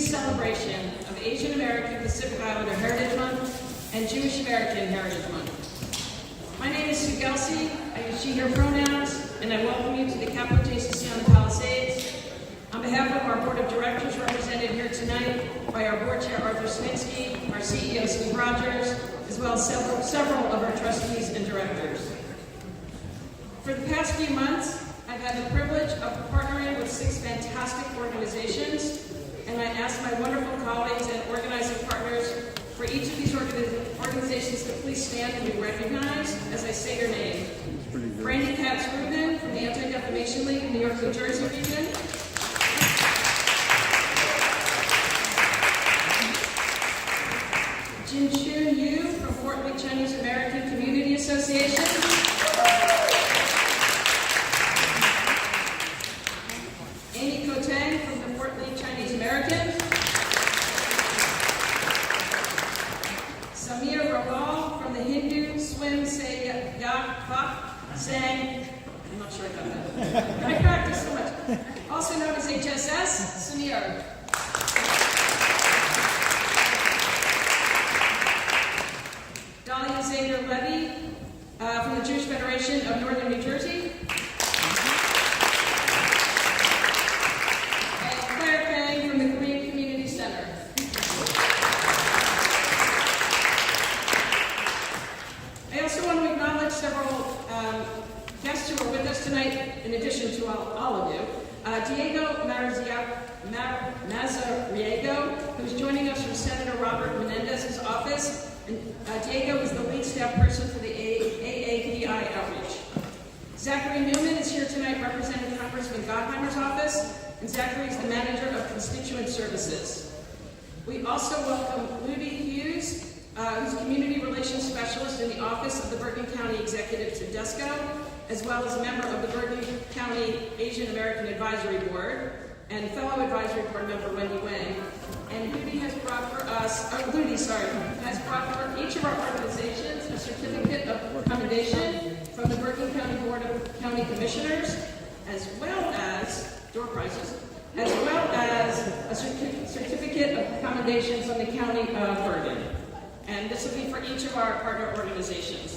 CUNY's celebration of Asian American Pacific Islander Heritage Month and Jewish American Heritage Month. My name is Sue Gelsey. I use she, her pronouns, and I welcome you to the Kaplen JCC on the Palisades. On behalf of our Board of Directors represented here tonight by our Board Chair Arthur Sminsky, our CEO Steve Rogers, as well as several of our trustees and directors. For the past few months, I've had the privilege of partnering with 6 fantastic organizations, and I ask my wonderful colleagues and organizing partners for each of these organizations to please stand and be recognized as I say your name. Brandy Katz-Rubin from the Anti-Defamation League, New York, New Jersey region. Jin Chun Yu from Fort Lee Chinese American Community Association. Amy Koteng from the Fort Lee Chinese American. Samir Rawal from the Hindu Swim Say Yak Bak Sang. I'm not sure I got that. I practiced so much. Also known as HSS, Samir. Dahlia Zader Levy from the Jewish Federation of Northern New Jersey. And Claire Fang from the Korean Community Center. I also want to acknowledge several guests who are with us tonight, in addition to all of you. Diego Mazariego, who's joining us from Senator Robert Menendez's office. And Diego is the lead staff person for the AAPI outreach. Zachary Newman is here tonight representing Congressman Gottheimer's office, and Zachary is the manager of constituent services. We also welcome Ludi Hughes, who's community relations specialist in the office of the Bergen County Executive Tedesco, as well as a member of the Bergen County Asian American Advisory Board, and fellow advisory board member Wendy Wang. And Ludi has brought for us, has brought for each of our organizations a certificate of commendation from the Bergen County Board of County Commissioners, as well as door prizes, as well as a certificate of commendation from the County of Bergen. And this will be for each of our partner organizations.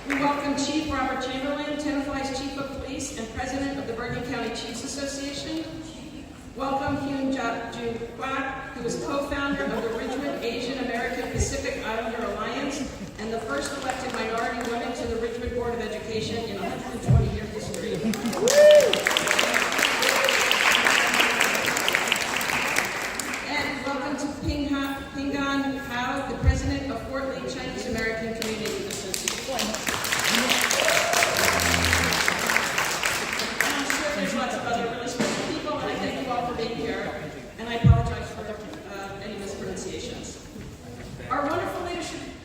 We welcome Chief Robert Chamberlain, Tenafly's Chief of Police and President of the Bergen County Chiefs Association. Welcome Hyun Ju Kwak, who is co-founder of the Richmond Asian American Pacific Islander Alliance and the first elected minority woman to the Richmond Board of Education in 120-year history. And welcome to Pingan Hao, the President of Fort Lee Chinese American Community Association. There's lots of other really special people, and I thank you all for being here, and I apologize for any mispronunciations. Our wonderful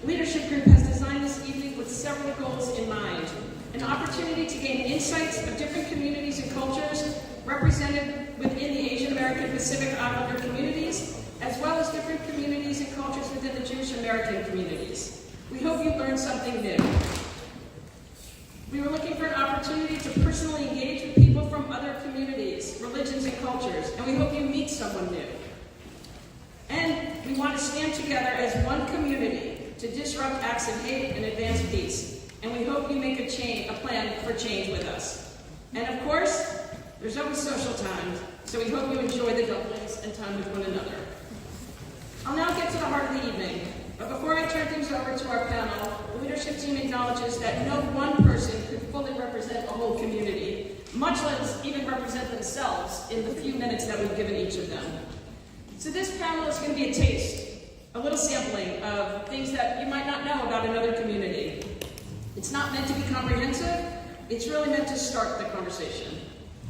leadership group has designed this evening with several goals in mind. An opportunity to gain insights of different communities and cultures represented within the Asian American Pacific Islander communities, as well as different communities and cultures within the Jewish American communities. We hope you learned something new. We were looking for an opportunity to personally engage with people from other communities, religions, and cultures, and we hope you meet someone new. And we want to stand together as one community to disrupt acts of hate and advance peace. And we hope you make a plan for change with us. And of course, there's always social time, so we hope you enjoy the dumplings and time with one another. I'll now get to the heart of the evening. But before I turn things over to our panel, the leadership team acknowledges that no one person could fully represent a whole community, much less even represent themselves in the few minutes that we've given each of them. So this panel is going to be a taste, a little sampling of things that you might not know about another community. It's not meant to be comprehensive, it's really meant to start the conversation.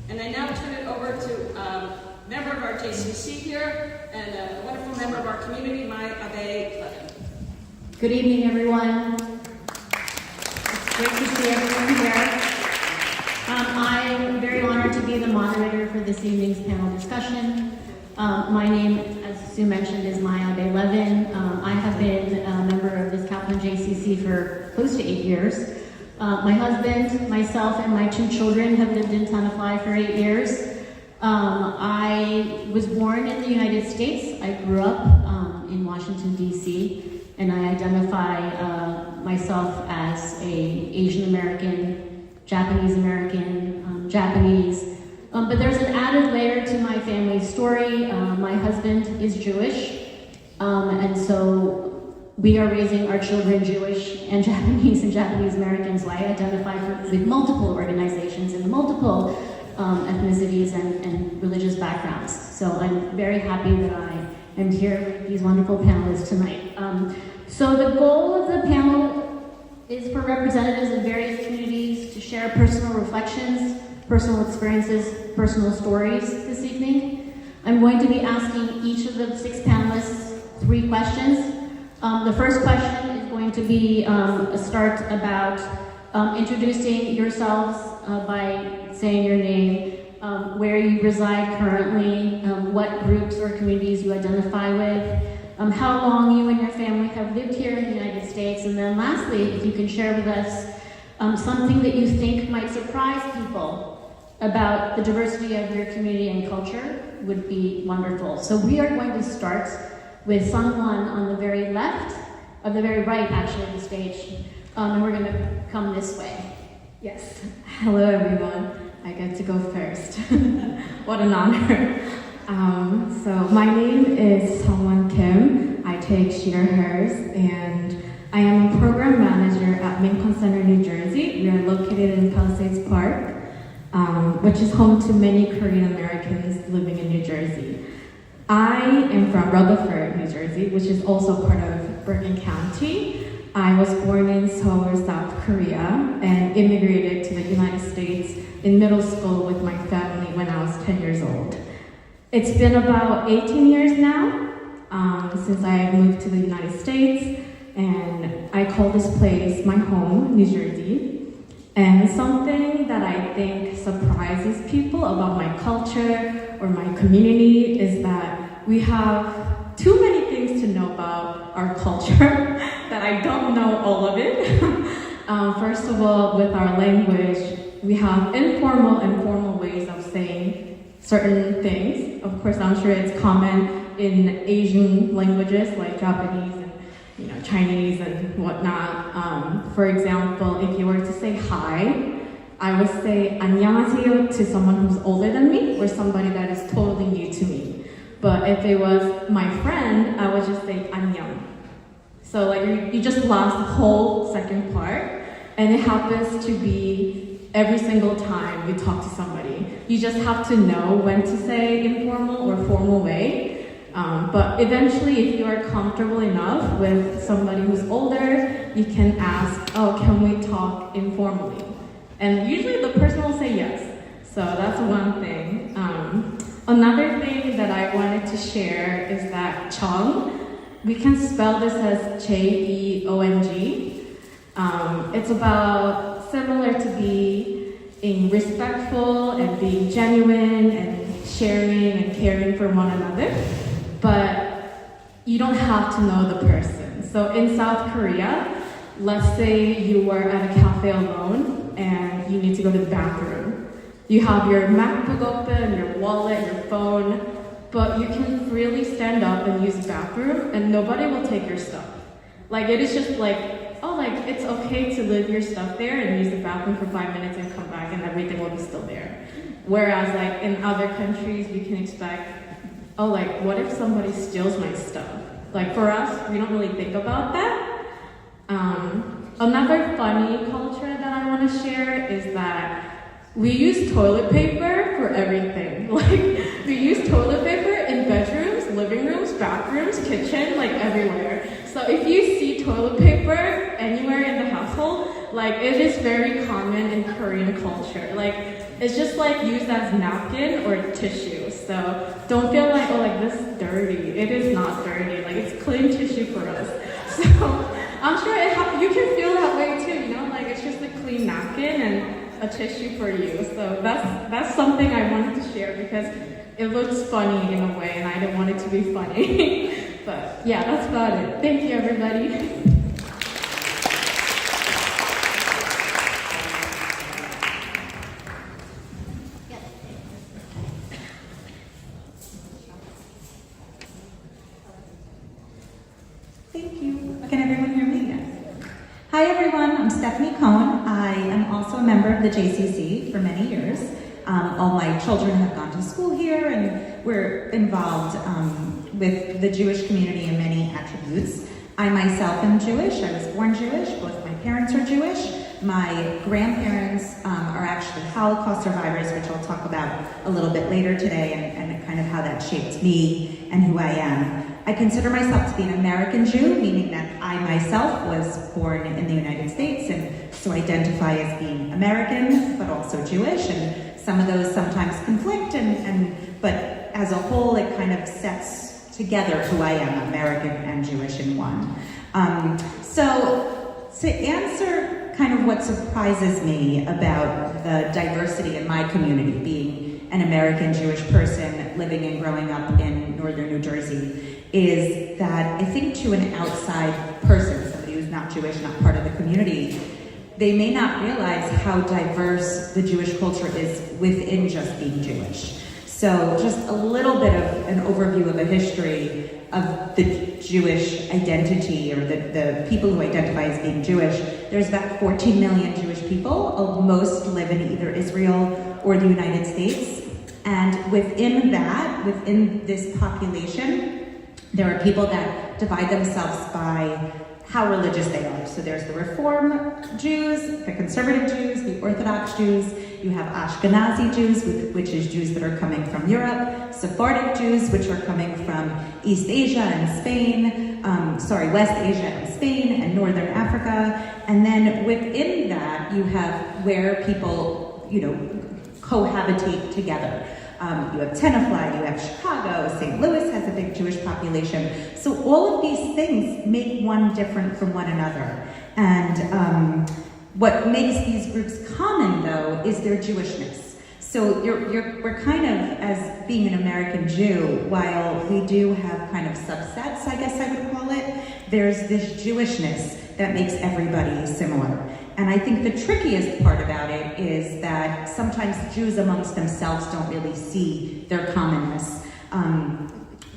And I now turn it over to a member of our JCC here, and a wonderful member of our community, Maya Abe Levin. Good evening, everyone. It's great to see everyone here. I'm very honored to be the moderator for this evening's panel discussion. My name, as Sue mentioned, is Maya Abe Levin. I have been a member of this Kaplen JCC for close to 8 years. My husband, myself, and my 2 children have lived in Tenafly for 8 years. I was born in the United States. I grew up in Washington, D.C., and I identify myself as a Asian American, Japanese American, Japanese. But there's an added layer to my family story. My husband is Jewish, and so we are raising our children Jewish and Japanese Americans. So I identify with multiple organizations and multiple ethnicities and religious backgrounds. So I'm very happy that I am here with these wonderful panelists tonight. So the goal of the panel is for representatives of various communities to share personal reflections, personal experiences, personal stories this evening. I'm going to be asking each of the 6 panelists 3 questions. The first question is going to be a start about introducing yourselves by saying your name, where you reside currently, what groups or communities you identify with, how long you and your family have lived here in the United States, and then lastly, if you can share with us something that you think might surprise people about the diversity of your community and culture would be wonderful. So we are going to start with someone on the very left, of the very right actually of the stage, and we're going to come this way. Yes. Hello, everyone. I get to go first. What an honor. So my name is Sungwon Kim. I take she, hers, and I am a program manager at Minkan Center, New Jersey. We are located in Palisades Park, which is home to many Korean Americans living in New Jersey. I am from Rutherford, New Jersey, which is also part of Bergen County. I was born in Seoul, South Korea, and immigrated to the United States in middle school with my family when I was 10 years old. It's been about 18 years now since I moved to the United States, and I call this place my home, New Jersey. And something that I think surprises people about my culture or my community is that we have too many things to know about our culture that I don't know all of it. First of all, with our language, we have informal and formal ways of saying certain things. Of course, I'm sure it's common in Asian languages like Japanese and Chinese and whatnot. For example, if you were to say hi, I would say 안녕하세요 to someone who's older than me or somebody that is totally new to me. But if it was my friend, I would just say 안녕. So you just lost the whole second part, and it happens to be every single time you talk to somebody. You just have to know when to say informal or formal way. But eventually, if you are comfortable enough with somebody who's older, you can ask, oh, can we talk informally? And usually the person will say yes. So that's one thing. Another thing that I wanted to share is that Cheong, we can spell this as Cheong. It's about similar to being respectful and being genuine and sharing and caring for one another. But you don't have to know the person. So in South Korea, let's say you were at a cafe alone and you need to go to the bathroom. You have your MacBook open, your wallet, your phone, but you can freely stand up and use the bathroom and nobody will take your stuff. It is just it's okay to leave your stuff there and use the bathroom for 5 minutes and come back and everything will be still there. Whereas in other countries, you can expect, what if somebody steals my stuff? For us, we don't really think about that. Another funny culture that I want to share is that we use toilet paper for everything. We use toilet paper in bedrooms, living rooms, bathrooms, kitchen, everywhere. So if you see toilet paper anywhere in the household, it is very common in Korean culture. It's just used as napkin or tissue. So don't feel this is dirty. It is not dirty. It's clean tissue for us. So I'm sure you can feel that way too. It's just a clean napkin and a tissue for you. So that's something I wanted to share because it looks funny in a way, and I didn't want it to be funny. But yeah, that's about it. Thank you, everybody. Stephanie Cohn. I am also a member of the JCC for many years. All my children have gone to school here, and we're involved with the Jewish community in many attributes. I myself am Jewish. I was born Jewish. Both my parents are Jewish. My grandparents are actually Holocaust survivors, which I'll talk about a little bit later today, and kind of how that shaped me and who I am. I consider myself to be an American Jew, meaning that I myself was born in the United States, and so identify as being American, but also Jewish, and some of those sometimes conflict, but as a whole, it kind of sets together who I am, American and Jewish in one. So to answer kind of what surprises me about the diversity in my community, being an American Jewish person living and growing up in northern New Jersey, is that I think to an outside person, somebody who's not Jewish, not part of the community, they may not realize how diverse the Jewish culture is within just being Jewish. So just a little bit of an overview of a history of the Jewish identity, or the people who identify as being Jewish. There's about 14 million Jewish people. Most live in either Israel or the United States. And within that, within this population, there are people that divide themselves by how religious they are. So there's the Reform Jews, the Conservative Jews, the Orthodox Jews. You have Ashkenazi Jews, which is Jews that are coming from Europe, Sephardic Jews, which are coming from East Asia and Spain, West Asia and Spain and Northern Africa. And then within that, you have where people, cohabitate together. You have Tenafly, you have Chicago, St. Louis has a big Jewish population. So all of these things make one different from one another. And what makes these groups common, though, is their Jewishness. So we're kind of, as being an American Jew, while we do have kind of subsets, I guess I would call it, there's this Jewishness that makes everybody similar. And I think the trickiest part about it is that sometimes Jews amongst themselves don't really see their commonness.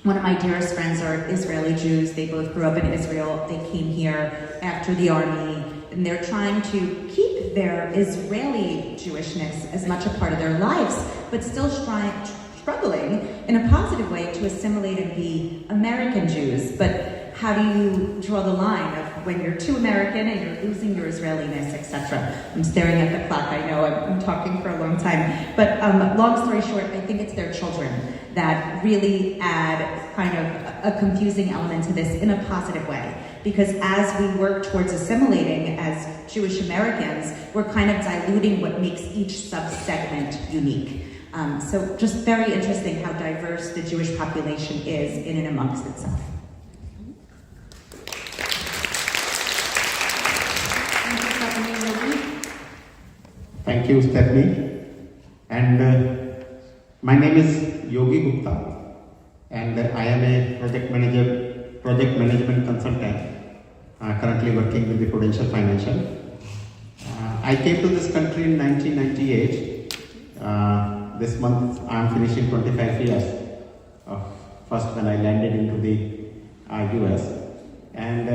One of my dearest friends are Israeli Jews. They both grew up in Israel. They came here after the army, and they're trying to keep their Israeli Jewishness as much a part of their lives, but still struggling in a positive way to assimilate and be American Jews. But how do you draw the line of when you're too American and you're losing your Israeliness, etc.? I'm staring at the clock. I know I'm talking for a long time. But long story short, I think it's their children that really add kind of a confusing element to this in a positive way. Because as we work towards assimilating as Jewish Americans, we're kind of diluting what makes each sub-segment unique. So just very interesting how diverse the Jewish population is in and amongst itself. Thank you, Stephanie. And my name is Yogi Gupta, and I am a project management consultant, currently working with the Prudential Financial. I came to this country in 1998. This month I am finishing 25 years, first when I landed into the US. And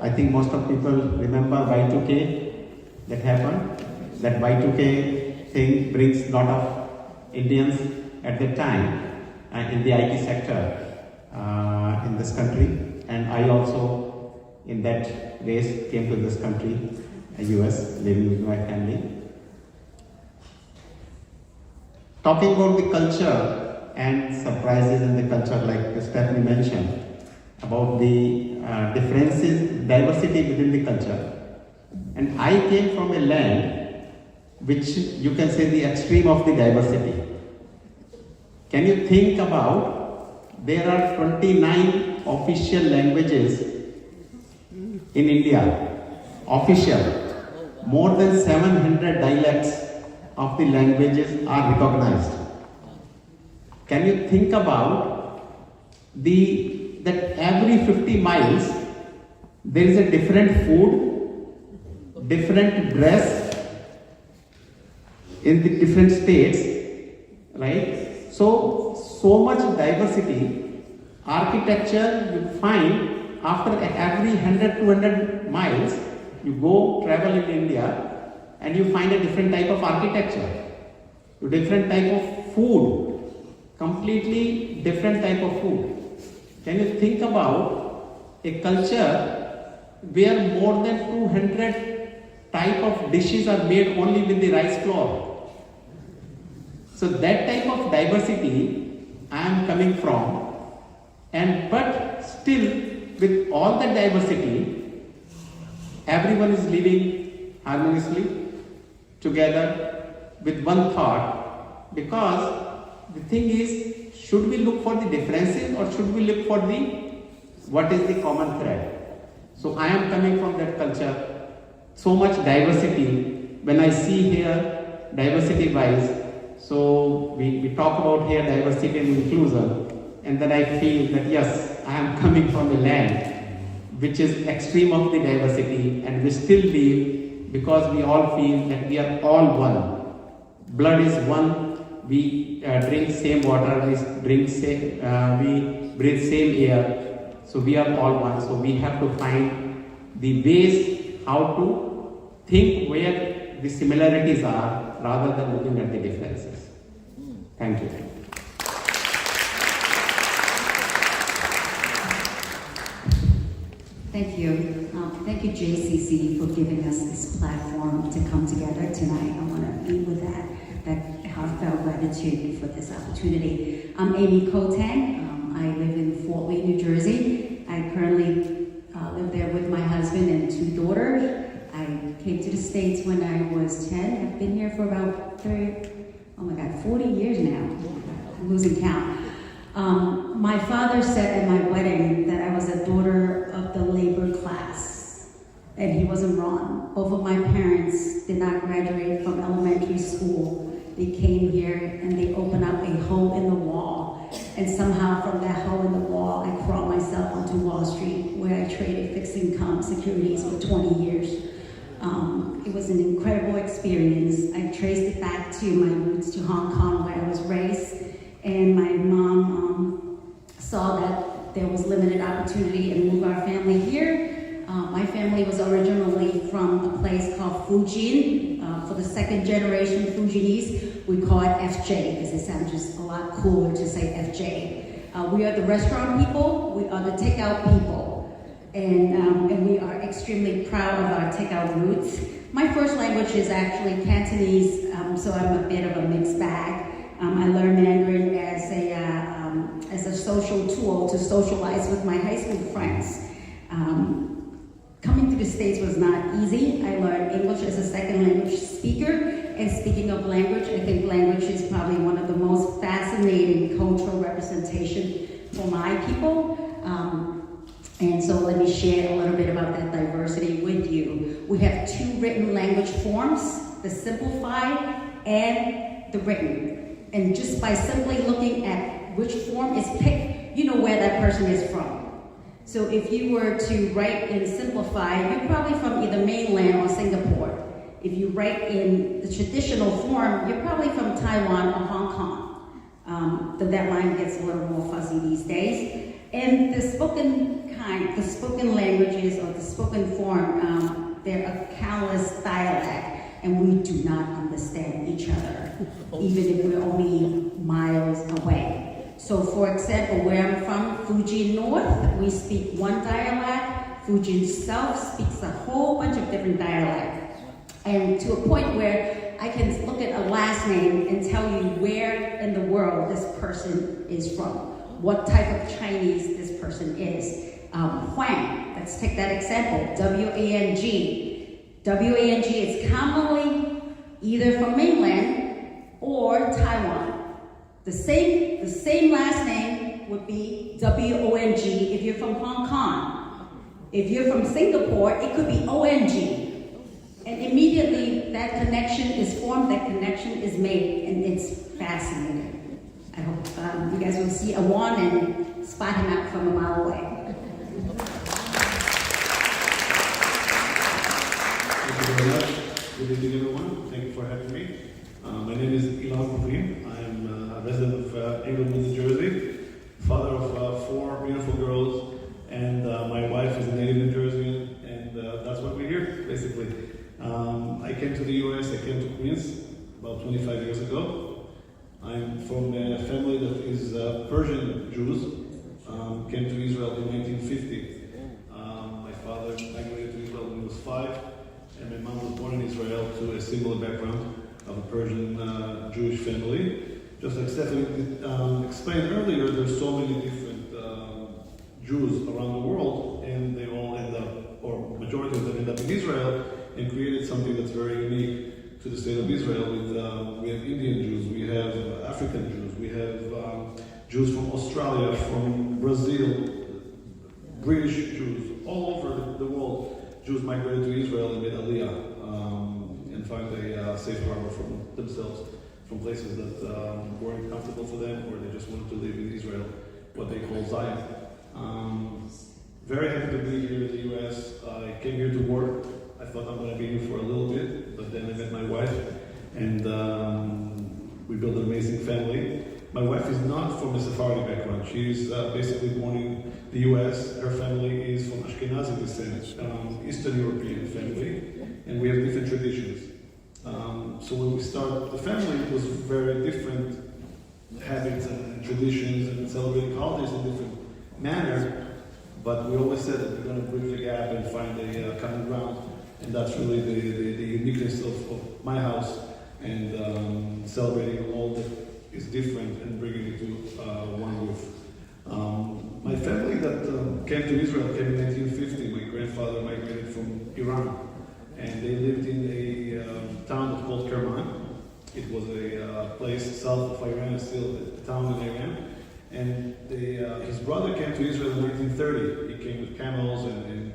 I think most of people remember Y2K that happened. That Y2K thing brings a lot of Indians at the time in the IT sector in this country. And I also, in that race, came to this country, US, living with my family. Talking about the culture and surprises in the culture, like Stephanie mentioned, about the differences, diversity within the culture. And I came from a land which you can say the extreme of the diversity. Can you think about, there are 29 official languages in India, official. More than 700 dialects of the languages are recognized. Can you think about that every 50 miles there is a different food, different dress in the different states, right? So much diversity. Architecture you find after every 100-200 miles, You go travel in India and you find a different type of architecture, a different type of food, completely different type of food. Can you think about a culture where more than 200 type of dishes are made only with the rice flour? So that type of diversity I am coming from, but still with all the diversity, everyone is living harmoniously together with one thought, because the thing is, should we look for the differences or should we look for what is the common thread? So I am coming from that culture, so much diversity. When I see here diversity wise, so we talk about here diversity and inclusion, and then I feel that yes, I am coming from a land which is extreme of the diversity, and we still live because we all feel that we are all one. Blood is one. We drink same water. We breathe same air. So we are all one. So we have to find the ways how to think where the similarities are rather than looking at the differences. Thank you. Thank you. Thank you, JCC, for giving us this platform to come together tonight. I want to lead with that heartfelt gratitude for this opportunity. I'm Amy Kotang. I live in Fort Lee, New Jersey. I currently live there with my husband and 2 daughters. I came to the States when I was 10. I've been here for about 40 years now. I'm losing count. My father said at my wedding that I was a daughter of the labor class, and he wasn't wrong. Both of my parents did not graduate from elementary school. They came here and they opened up a hole in the wall, and somehow from that hole in the wall, I crawled myself onto Wall Street, where I traded fixed income securities for 20 years. It was an incredible experience. I traced it back to my roots to Hong Kong, where I was raised. And my mom saw that there was limited opportunity and moved our family here. My family was originally from a place called Fujian. For the second generation Fujianese, we call it FJ because it sounds just a lot cooler to say FJ. We are the restaurant people, we are the takeout people. And we are extremely proud of our takeout roots. My first language is actually Cantonese, so I'm a bit of a mixed bag. I learned Mandarin as a social tool to socialize with my high school friends. Coming to the States was not easy. I learned English as a second language speaker. And speaking of language, I think language is probably one of the most fascinating cultural representation for my people. And so let me share a little bit about that diversity with you. We have 2 written language forms, the simplified and the written. And just by simply looking at which form is picked, you know where that person is from. So if you were to write in simplified, you're probably from either mainland or Singapore. If you write in the traditional form, you're probably from Taiwan or Hong Kong. Though that line gets a little more fuzzy these days. And the spoken languages or the spoken form, they're a countless dialect. And we do not understand each other, even if we're only miles away. So for example, where I'm from, Fujian North, we speak one dialect. Fujian South speaks a whole bunch of different dialects. And to a point where I can look at a last name and tell you where in the world this person is from, what type of Chinese this person is. Huang, let's take that example, W-A-N-G. W-A-N-G is commonly either from mainland or Taiwan. The same last name would be W-O-N-G if you're from Hong Kong. If you're from Singapore, it could be O-N-G. And immediately that connection is formed, that connection is made, and it's fascinating. I hope you guys will see a wand and spot him out from a mile away. Thank you very much. Good evening, everyone. Thank you for having me. My name is Ilan Mourim. I am a resident of Englewood, New Jersey, father of 4 beautiful girls, and my wife is a native New Jersey, and that's why we're here, basically. to Queens about 25 years ago. I'm from a family that is Persian Jews, came to Israel in 1950. My father migrated to Israel when he was 5, and my mom was born in Israel to a similar background of a Persian Jewish family. Just like Stephanie explained earlier, there's so many different Jews around the world, and they all end up, or majority of them end up in Israel, and created something that's very unique to the state of Israel. We have Indian Jews, we have African Jews, we have Jews from Australia, from Brazil, British Jews, all over the world. Jews migrated to Israel and made Aliyah and find a safe harbor for themselves from places that weren't comfortable for them, or they just wanted to live in Israel, what they call Zion. Very happy to be here in the US. I came here to work. I thought I'm going to be here for a little bit, but then I met my wife, and we built an amazing family. My wife is not from a Sephardi background. She's basically born in the US. Her family is from Ashkenazi descent, Eastern European family, and we have different traditions. So when we started the family, it was very different habits and traditions and celebrating holidays in different manner, but we always said that we're going to bridge the gap and find a common ground, and that's really the uniqueness of my house, and celebrating all that is different and bringing it to one roof. My family that came to Israel came in 1950. My grandfather migrated from Iran, and they lived in a town that's called Kerman. It was a place south of Iran, still a town in Iran. And his brother came to Israel in 1930. He came with camels and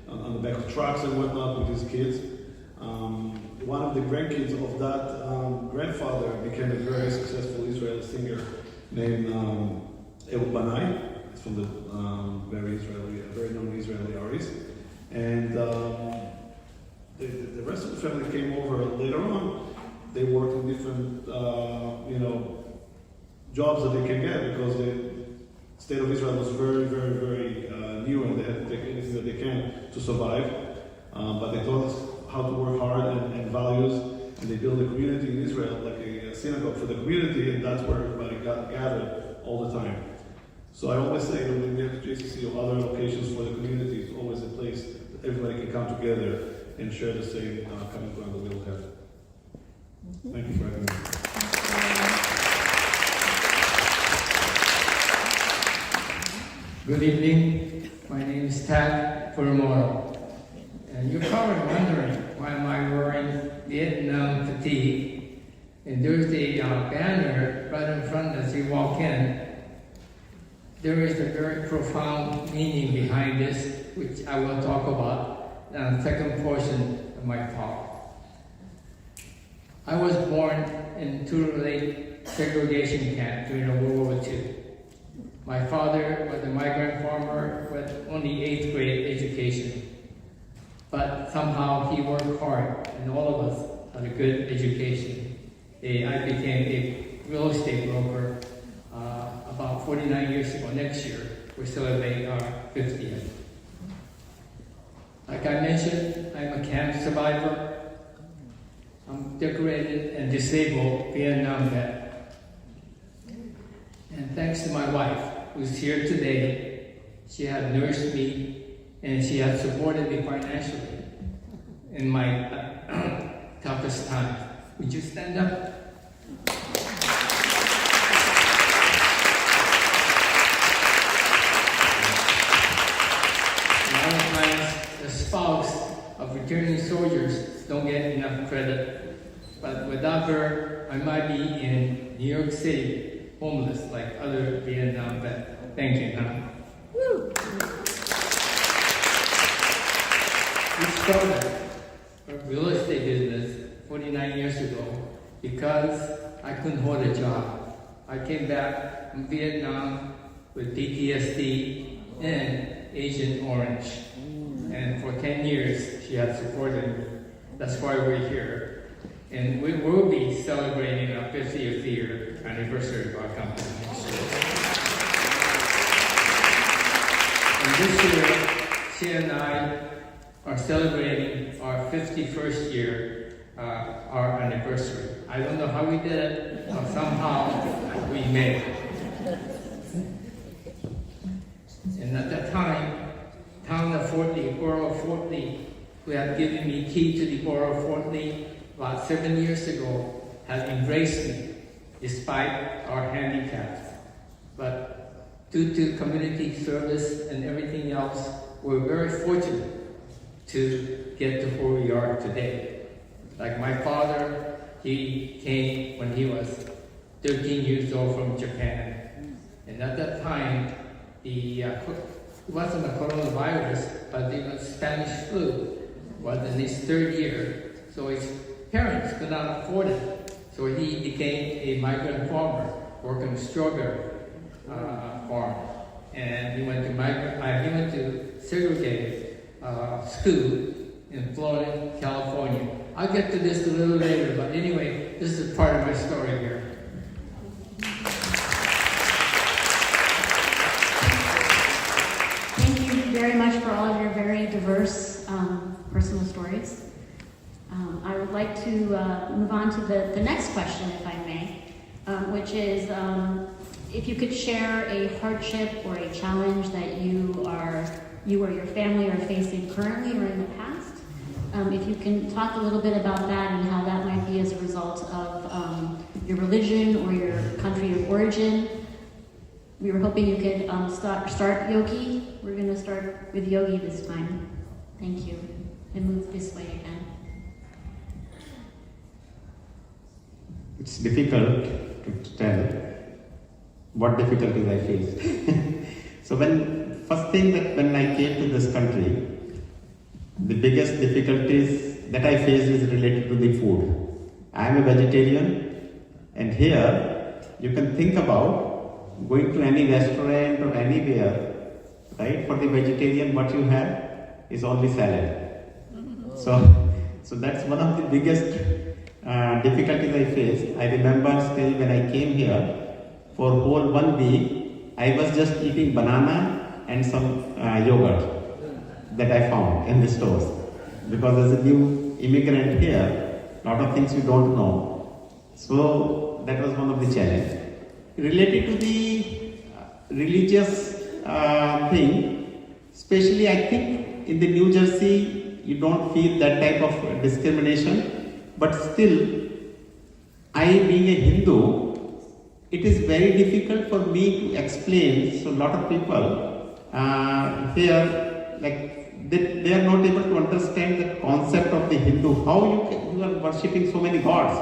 on the back of trucks and whatnot with his kids. One of the grandkids of that grandfather became a very successful Israeli singer named Ehud Banai. He's from the very known Israeli artist. And the rest of the family came over later on. They worked in different, jobs that they can get, because the state of Israel was very, very, very new, and they had to take anything that they can to survive. But they taught us how to work hard and values, and they built a community in Israel, like a synagogue for the community, and that's where everybody got gathered all the time. So I always say that when we have the JCC or other locations for the community, it's always a place that everybody can come together and share the same common ground that we all have. Thank you for having me. Good evening. My name is Tad Furmoro. And you're probably wondering, why am I wearing Vietnam fatigue? And there's the banner right in front as you walk in. There is a very profound meaning behind this, which I will talk about in the second portion of my talk. I was born in Turtle Lake segregation camp during World War II. My father was a migrant farmer with only 8th grade education. But somehow he worked hard, and all of us had a good education. I became a real estate broker about 49 years ago. Next year, we're celebrating our 50th. Like I mentioned, I'm a camp survivor. I'm decorated and disabled Vietnam vet. And thanks to my wife, who's here today, she has nursed me, and she has supported me financially in my toughest time. Would you stand up? A lot of times, the spouse of returning soldiers don't get enough credit. But without her, I might be in New York City, homeless like other Vietnam vets. Thank you, Hannah. Woo! We started a real estate business 49 years ago because I couldn't hold a job. I came back from Vietnam with PTSD and Agent Orange. And for 10 years, she had supported me. That's why we're here. And we will be celebrating our 50th year anniversary of our company next year. And this year, she and I are celebrating our 51st year our anniversary. I don't know how we did it, but somehow we made it. And at that time, town of Fort Lee, borough of Fort Lee, who had given me key to the borough of Fort Lee about 7 years ago, had embraced me despite our handicaps. But due to community service and everything else, we're very fortunate to get to where we are today. Like my father, he came when he was 13 years old from Japan. And at that time, it wasn't a coronavirus, but it was Spanish flu. Was in his 3rd year, so his parents could not afford it. So he became a migrant farmer, working strawberry farm. And he went to segregated school in Florida, California. I'll get to this a little later, but anyway, this is part of my story here. Thank you very much for all of your very diverse personal stories. I would like to move on to the next question, if I may, which is if you could share a hardship or a challenge that you or your family are facing currently or in the past. If you can talk a little bit about that and how that might be as a result of your religion or your country of origin. We were hoping you could start Yogi. We're going to start with Yogi this time. Thank you. And move this way again. It's difficult to tell what difficulties I faced. So first thing that when I came to this country, the biggest difficulties that I faced is related to the food. I am a vegetarian, and here you can think about going to any restaurant or anywhere, right? For the vegetarian, what you have is only salad. So that's one of the biggest difficulties I faced. I remember still when I came here, for whole 1 week, I was just eating banana and some yogurt that I found in the stores. Because as a new immigrant here, a lot of things you don't know. So that was one of the challenges. Related to the religious thing, especially I think in the New Jersey, you don't feel that type of discrimination, but still, I being a Hindu, it is very difficult for me to explain. So a lot of people here, like they are not able to understand the concept of the Hindu. How you are worshipping so many gods?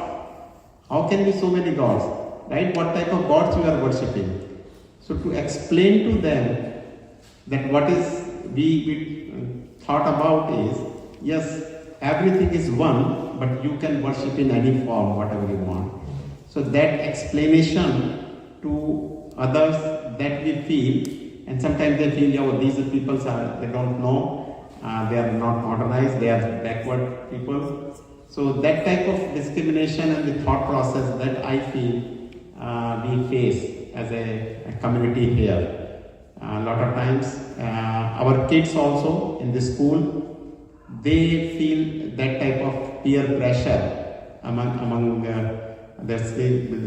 How can be so many gods? Right? What type of gods you are worshipping? So to explain to them that what is we thought about is, yes, everything is one, but you can worship in any form, whatever you want. So that explanation to others that we feel, and sometimes they feel, oh, these people they don't know, they are not modernized, they are backward people. So that type of discrimination and the thought process that I feel we face as a community here. A lot of times, our kids also in the school, they feel that type of peer pressure among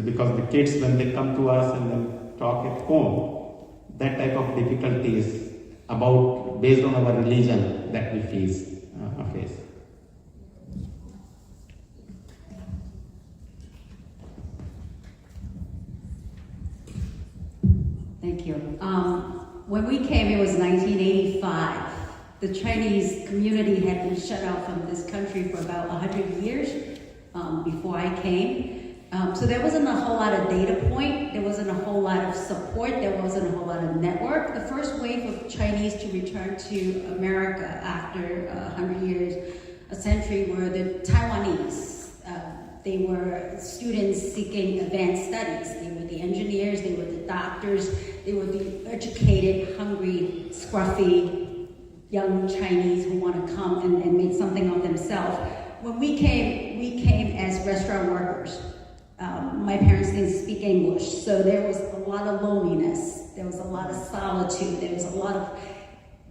because the kids, when they come to us and then talk at home, that type of difficulties based on our religion that we face. Thank you. When we came, it was 1985. The Chinese community had been shut out from this country for about 100 years before I came. So there wasn't a whole lot of data point, there wasn't a whole lot of support, there wasn't a whole lot of network. The first wave of Chinese to return to America after 100 years, a century, were the Taiwanese. They were students seeking advanced studies. They were the engineers, they were the doctors, they were the educated, hungry, scruffy, young Chinese who want to come and make something of themselves. When we came as restaurant workers. My parents didn't speak English, so there was a lot of loneliness, there was a lot of solitude, there was a lot of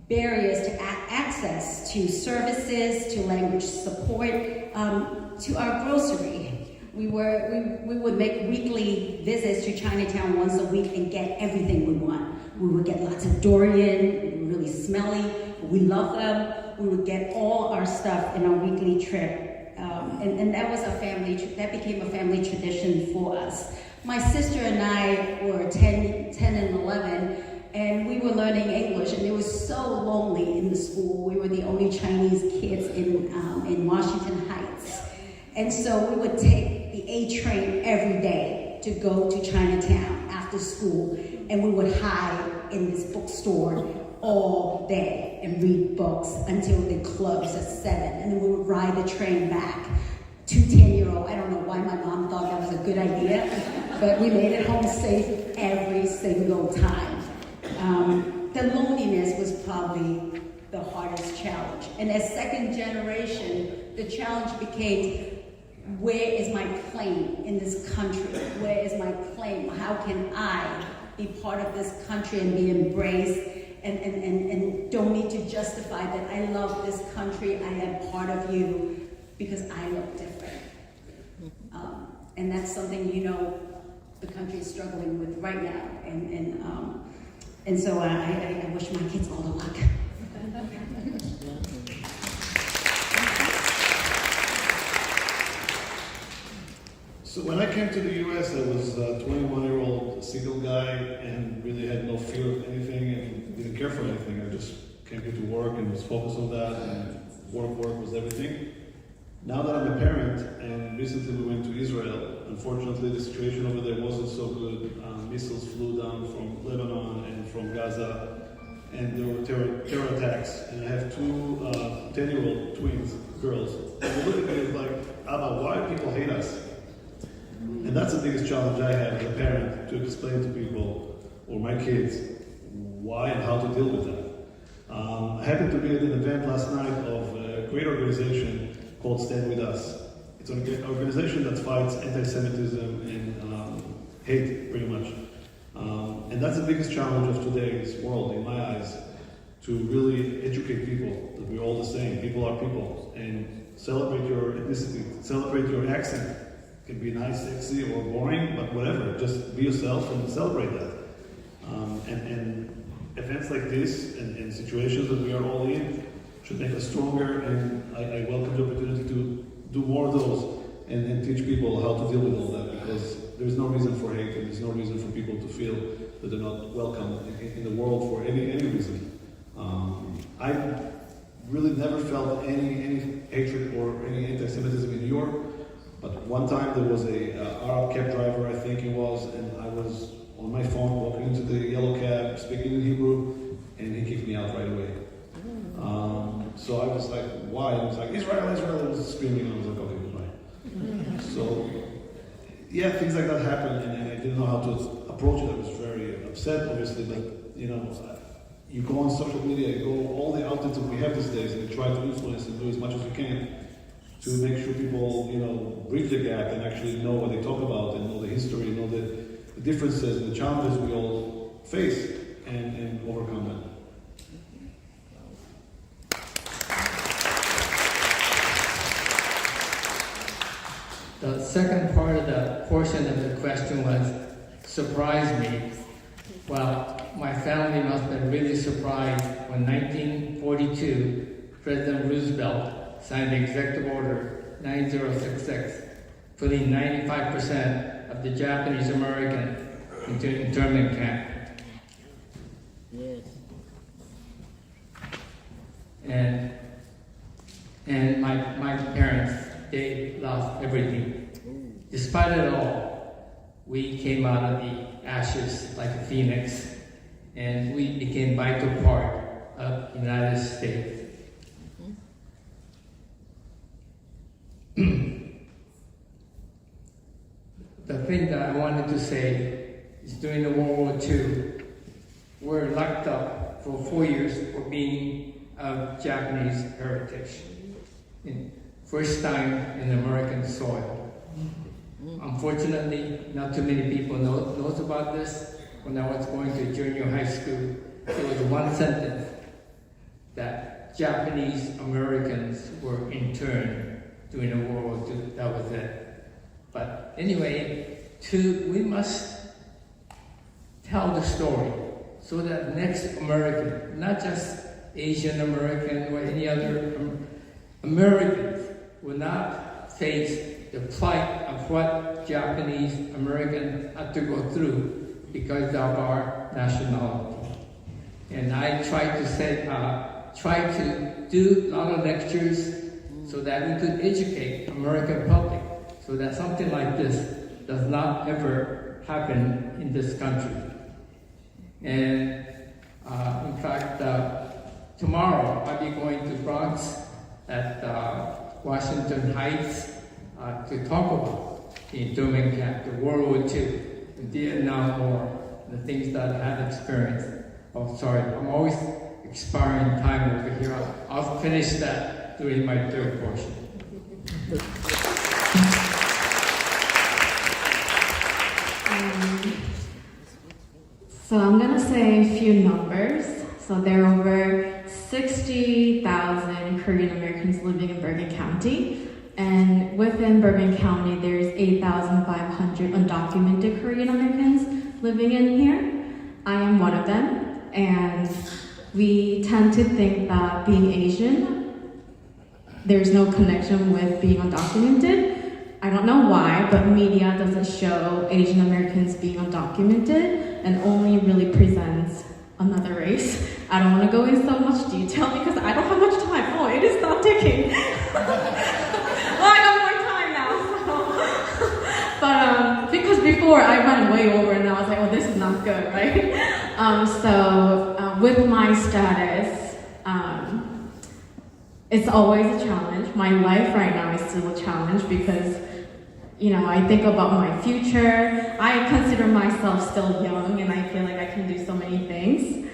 barriers to access to services, to language support. to our grocery. We would make weekly visits to Chinatown once a week and get everything we want. We would get lots of durian, really smelly, but we love them. We would get all our stuff in our weekly trip. And that was that became a family tradition for us. My sister and I were 10 and 11, and we were learning English, and it was so lonely in the school. We were the only Chinese kids in Washington Heights. And so we would take the A train every day to go to Chinatown after school, and we would hide in this bookstore all day and read books until they closed at 7, and then we would ride the train back. 2 10-year-old, I don't know why my mom thought that was a good idea, but we made it home safe every single time. The loneliness was probably the hardest challenge. And as second generation, the challenge became, where is my claim in this country? Where is my claim? How can I be part of this country and be embraced and don't need to justify that I love this country, I am part of you because I look different. And that's something, the country is struggling with right now. And so I wish my kids all the luck. So when I came to the US, I was a 21-year-old single guy and really had no fear of anything and didn't care for anything. I just came here to work and was focused on that, and work was everything. Now that I'm a parent, and recently we went to Israel, unfortunately the situation over there wasn't so good. Missiles flew down from Lebanon and from Gaza, and there were terror attacks. And I have 2 10-year-old twins, girls. And they look at me like, Abba, why do people hate us? And that's the biggest challenge I have as a parent, to explain to people, or my kids, why and how to deal with that. I happened to be at an event last night of a great organization called Stand With Us. It's an organization that fights anti-Semitism and hate, pretty much. And that's the biggest challenge of today's world, in my eyes, to really educate people that we're all the same. People are people. And celebrate your ethnicity, celebrate your accent. It can be nice, sexy, or boring, but whatever. Just be yourself and celebrate that. And events like this and situations that we are all in should make us stronger, and I welcome the opportunity to do more of those and teach people how to deal with all that, because there's no reason for hate, and there's no reason for people to feel that they're not welcome in the world for any reason. I really never felt any hatred or any anti-Semitism in New York, but one time there was a Arab cab driver, I think he was, and I was on my phone walking into the yellow cab, speaking in Hebrew, and he kicked me out right away. So I was like, why? He was like, Israel, Israel. I was screaming. I was like, okay, goodbye. So, yeah, things like that happened, and I didn't know how to approach it. I was very upset, obviously, but, you go on social media, you go all the outlets that we have these days, and you try to influence and do as much as you can to make sure people, bridge the gap and actually know what they talk about and know the history, know the differences and the challenges we all face and overcome them. The second part of the portion of the question was, surprised me. Well, my family must have been really surprised when 1942, President Roosevelt signed the Executive Order 9066, putting 95% of the Japanese American into internment camp. Yes. And my parents, they lost everything. Despite it all, we came out of the ashes like a phoenix, and we became a vital part of the United States. The thing that I wanted to say is during the World War II, we were locked up for 4 years for being of Japanese heritage. First time in American soil. Unfortunately, not too many people knows about this. When I was going to junior high school, there was one sentence that Japanese Americans were interned during the World War II. That was it. But anyway, we must tell the story so that next American, not just Asian American or any other Americans, will not face the plight of what Japanese Americans have to go through because of our nationality. And I try to do a lot of lectures so that we could educate American public so that something like this does not ever happen in this country. And in fact, tomorrow I'll be going to Bronx at Washington Heights to talk about the internment camp, the World War II, the Vietnam War, the things that I have experienced. Oh, sorry, I'm always expiring time over here. I'll finish that during my third portion. So I'm gonna say a few numbers. So there are over 60,000 Korean Americans living in Bergen County. And within Bergen County, there's 8,500 undocumented Korean Americans living in here. I am one of them. And we tend to think that being Asian, there's no connection with being undocumented. I don't know why, but media doesn't show Asian Americans being undocumented and only really presents another race. I don't want to go in so much detail because I don't have much time. Oh, it is not ticking. Well, I got more time now. So. But because before I went way over and I was like, oh, this is not good, right? With my status, it's always a challenge. My life right now is still a challenge because, I think about my future. I consider myself still young and I feel like I can do so many things.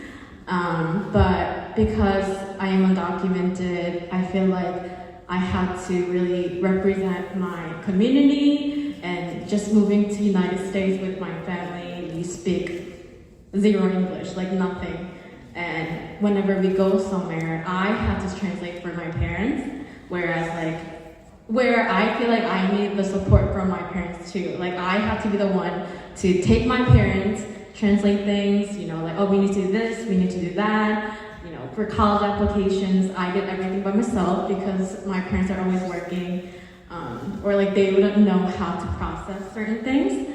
But because I am undocumented, I feel like I had to really represent my community, and just moving to the United States with my family, we speak zero English, like nothing. And whenever we go somewhere, I have to translate for my parents, whereas where I feel like I need the support from my parents too. Like I have to be the one to take my parents, translate things, oh, we need to do this, we need to do that. For college applications, I did everything by myself because my parents are always working, or they wouldn't know how to process certain things.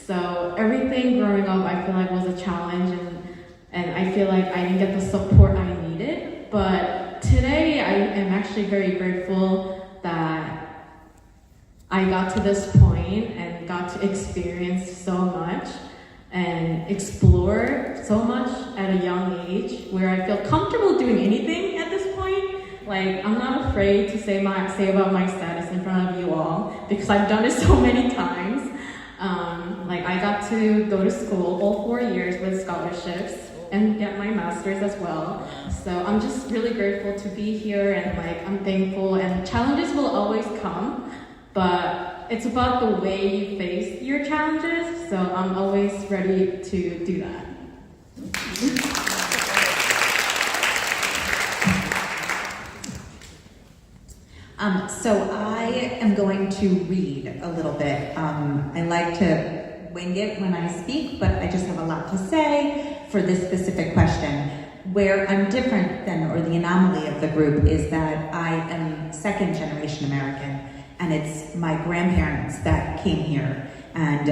So everything growing up, I feel like was a challenge, and I feel like I didn't get the support I needed. But today, I am actually very grateful that I got to this point and got to experience so much and explore so much at a young age, where I feel comfortable doing anything at this point. I'm not afraid to say about my status in front of you all because I've done it so many times. I got to go to school all 4 years with scholarships and get my master's as well. So I'm just really grateful to be here, and I'm thankful, and challenges will always come, but it's about the way you face your challenges, so I'm always ready to do that. So I am going to read a little bit. I like to wing it when I speak, but I just have a lot to say for this specific question. Where I'm different than, or the anomaly of the group, is that I am second generation American, and it's my grandparents that came here. And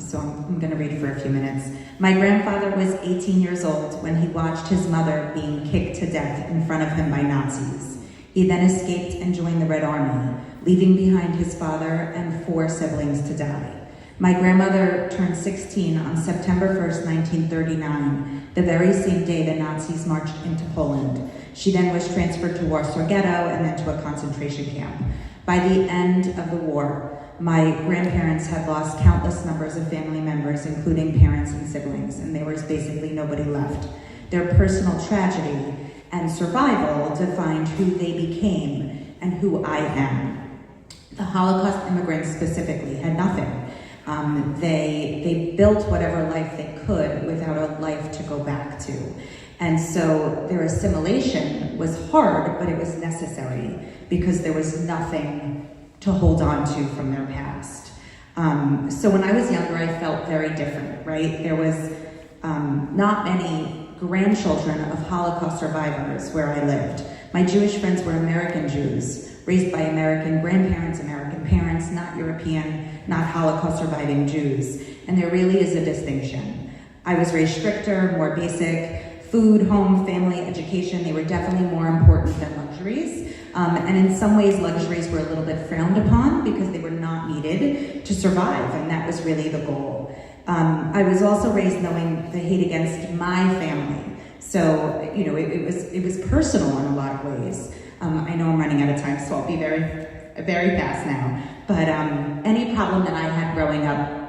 so I'm going to read for a few minutes. My grandfather was 18 years old when he watched his mother being kicked to death in front of him by Nazis. He then escaped and joined the Red Army, leaving behind his father and 4 siblings to die. My grandmother turned 16 on September 1st, 1939, the very same day the Nazis marched into Poland. She then was transferred to Warsaw Ghetto and then to a concentration camp. By the end of the war, my grandparents had lost countless numbers of family members, including parents and siblings, and there was basically nobody left. Their personal tragedy and survival defined who they became and who I am. The Holocaust immigrants specifically had nothing. They built whatever life they could without a life to go back to. And so their assimilation was hard, but it was necessary because there was nothing to hold on to from their past. So when I was younger, I felt very different, right? There was not many grandchildren of Holocaust survivors where I lived. My Jewish friends were American Jews, raised by American grandparents, American parents, not European, not Holocaust surviving Jews. And there really is a distinction. I was raised stricter, more basic, food, home, family, education, they were definitely more important than luxuries. And in some ways, luxuries were a little bit frowned upon because they were not needed to survive, and that was really the goal. I was also raised knowing the hate against my family. So, you know, it was personal in a lot of ways. I know I'm running out of time, so I'll be very fast now. But any problem that I had growing up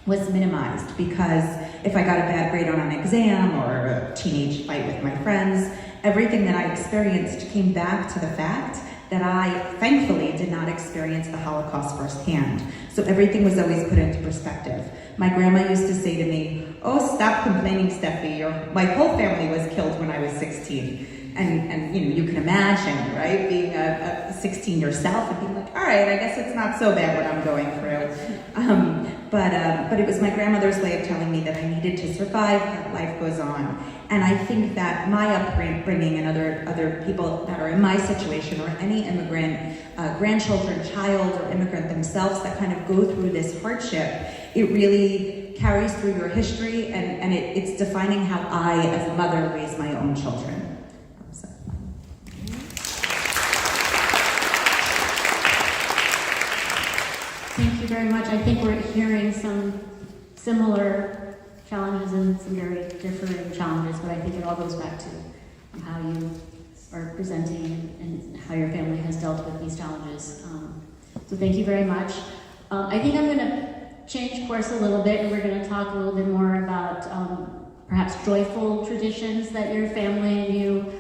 was minimized because if I got a bad grade on an exam or a teenage fight with my friends, everything that I experienced came back to the fact that I thankfully did not experience the Holocaust firsthand. So everything was always put into perspective. My grandma used to say to me, "Oh, stop complaining, Steffi. My whole family was killed when I was 16. And you know, you can imagine, right, being a 16 yourself and being like, all right, I guess it's not so bad what I'm going through. But it was my grandmother's way of telling me that I needed to survive, that life goes on. And I think that my upbringing and other people that are in my situation or any immigrant, grandchildren, child, or immigrant themselves that kind of go through this hardship, it really carries through your history and it's defining how I, as a mother, raise my own children. Thank you very much. I think we're hearing some similar challenges and some very differing challenges, but I think it all goes back to how you are presenting and how your family has dealt with these challenges. So thank you very much. I think I'm going to change course a little bit, and we're going to talk a little bit more about perhaps joyful traditions that your family and you,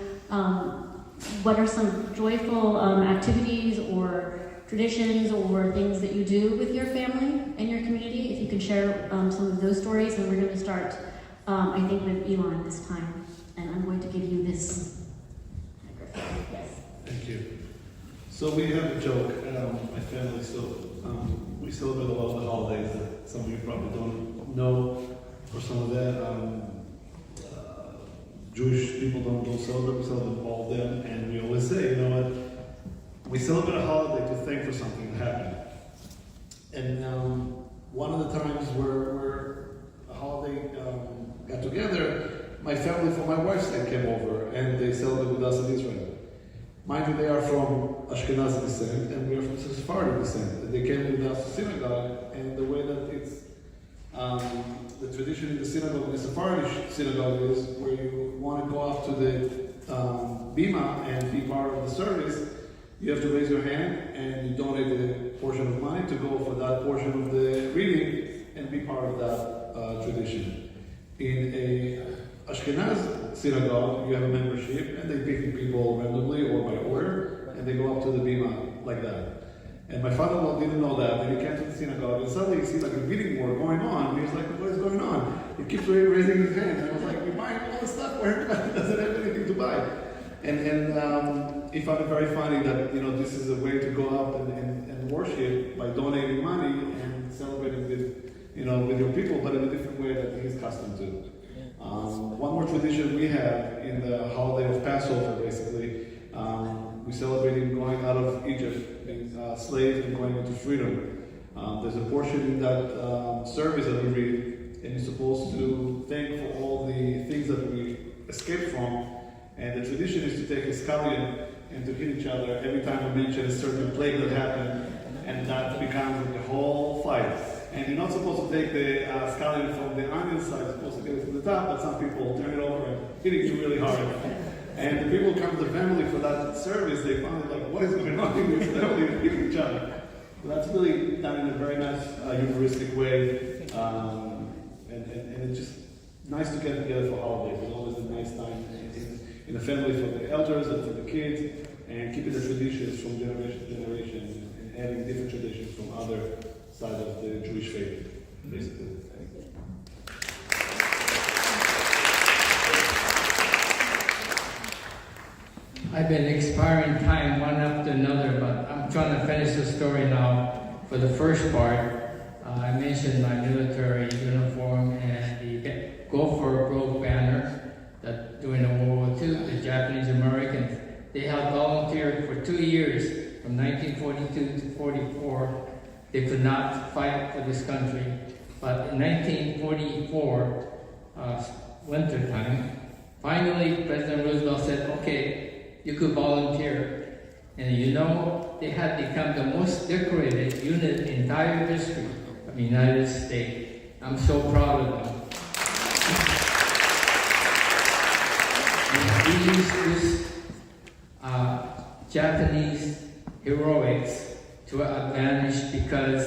what are some joyful activities or traditions or things that you do with your family and your community? If you can share some of those stories, and we're going to start, I think, with Elon this time. And I'm going to give you this microphone. Yes. Thank you. So we have a joke in my family. So we celebrate a lot of the holidays that some of you probably don't know, or some of that. Jewish people don't celebrate. We celebrate all of them, and we always say, you know what? We celebrate a holiday to thank for something that happened. And one of the times where a holiday got together, my family from my wife's side came over and they celebrated with us in Israel. Mind you, they are from Ashkenazi descent and we are from Sephardi descent. And they came with us to synagogue, and the way that it's the tradition in the synagogue, in the Sephardi synagogue, is where you want to go up to the bima and be part of the service. You have to raise your hand and you donate a portion of money to go for that portion of the reading and be part of that tradition. In a Ashkenaz synagogue, you have a membership and they pick people randomly or by order and they go up to the bima like that. And my father-in-law didn't know that, and he came to the synagogue and suddenly he sees like a bidding war going on. And he was like, what is going on? He keeps raising his hand. And I was like, we're buying all the stuff where everybody doesn't have anything to buy. And he found it very funny that, you know, this is a way to go out and worship by donating money and celebrating with, you know, with your people, but in a different way that he's accustomed to. One more tradition we have in the holiday of Passover, basically, we celebrating going out of Egypt, being slaves and going into freedom. There's a portion in that service that we read, and you're supposed to thank for all the things that we escaped from. And the tradition is to take a scallion and to hit each other every time we mention a certain plague that happened, and that becomes like a whole fight. And you're not supposed to take the scallion from the onion side, you're supposed to get it from the top, but some people turn it over and hitting you really hard. And the people who come to the family for that service, they find it like, what is going on in this family and hitting each other? So that's really done in a very nice, humoristic way. And it's just nice to get together for holidays. It's always a nice time in the family for the elders and for the kids, and keeping the traditions from generation to generation, and adding different traditions from other sides of the Jewish faith, basically. I've been expiring time one after another, but I'm trying to finish the story now. For the first part, I mentioned my military uniform and the Go for Broke banner that during the World War II, the Japanese Americans, they had volunteered for 2 years, from 1942 to 44. They could not fight for this country. But in 1944, winter time, finally President Roosevelt said, okay, you could volunteer. And you know, they had become the most decorated unit in the entire history of the United States. I'm so proud of them. And we use this Japanese heroics to our advantage because